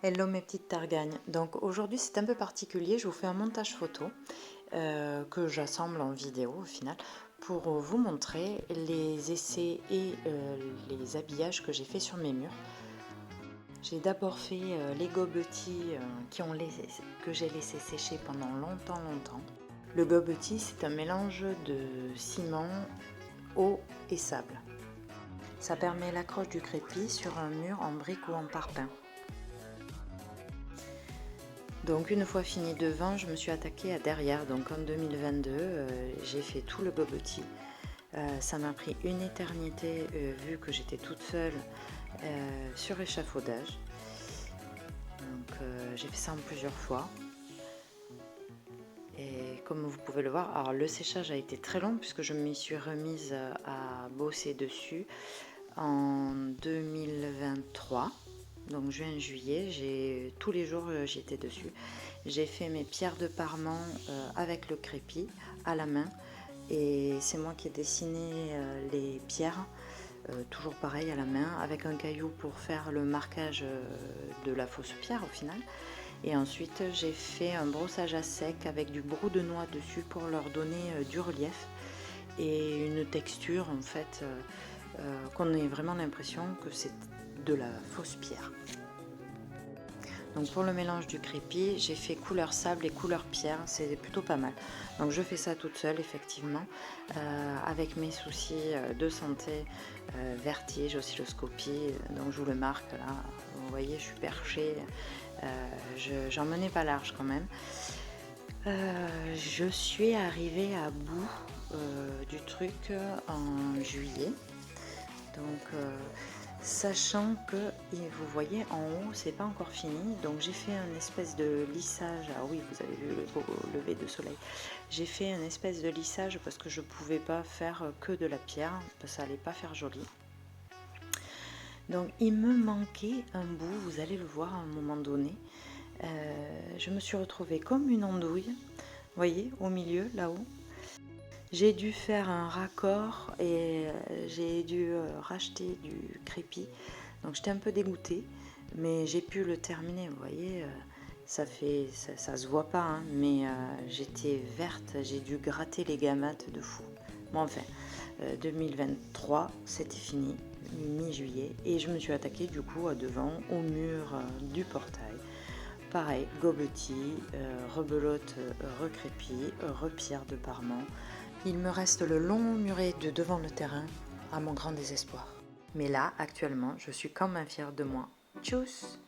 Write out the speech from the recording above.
Hello mes petites targagnes. Donc aujourd'hui c'est un peu particulier, je vous fais un montage photo que j'assemble en vidéo au final pour vous montrer les essais et les habillages que j'ai fait sur mes murs. J'ai d'abord fait les gobetis que j'ai laissé sécher pendant longtemps. Le gobeti c'est un mélange de ciment, eau et sable. Ça permet l'accroche du crépi sur un mur en briques ou en parpaing. Donc une fois fini devant, je me suis attaquée à derrière. Donc en 2022, j'ai fait tout le gobeti. Ça m'a pris une éternité vu que j'étais toute seule sur échafaudage. Donc j'ai fait ça en plusieurs fois. Et comme vous pouvez le voir, alors le séchage a été très long puisque je m'y suis remise à bosser dessus en 2023. Donc juin-juillet, tous les jours j'y étais dessus. J'ai fait mes pierres de parement avec le crépi à la main et c'est moi qui ai dessiné les pierres, toujours pareil à la main, avec un caillou pour faire le marquage de la fausse pierre au final. Et ensuite j'ai fait un brossage à sec avec du brou de noix dessus pour leur donner du relief et une texture en fait qu'on ait vraiment l'impression que c'est de la fausse pierre. Donc pour le mélange du crépi, j'ai fait couleur sable et couleur pierre, c'est plutôt pas mal. Donc je fais ça toute seule effectivement, avec mes soucis de santé, vertige, oscilloscopie, donc je vous le marque là, vous voyez je suis perchée, j'en menais pas large quand même. Je suis arrivée à bout du truc en juillet, donc sachant que vous voyez en haut c'est pas encore fini, donc j'ai fait un espèce de lissage. Ah oui, vous avez vu le beau lever de soleil. J'ai fait un espèce de lissage parce que je pouvais pas faire que de la pierre, parce que ça allait pas faire joli. Donc il me manquait un bout, vous allez le voir à un moment donné. Je me suis retrouvée comme une andouille, vous voyez, au milieu là-haut. J'ai dû faire un raccord et j'ai dû racheter du crépi, donc j'étais un peu dégoûtée, mais j'ai pu le terminer. Vous voyez, ça se voit pas, hein, mais j'étais verte, j'ai dû gratter les gamates de fou. Bon, enfin, 2023 c'était fini, mi-juillet, et je me suis attaquée du coup à devant au mur du portail. Pareil, gobeti, rebelote, recrépi, repierre de parement. Il me reste le long muret de devant le terrain, à mon grand désespoir. Mais là, actuellement, je suis quand même fière de moi. Tchuss!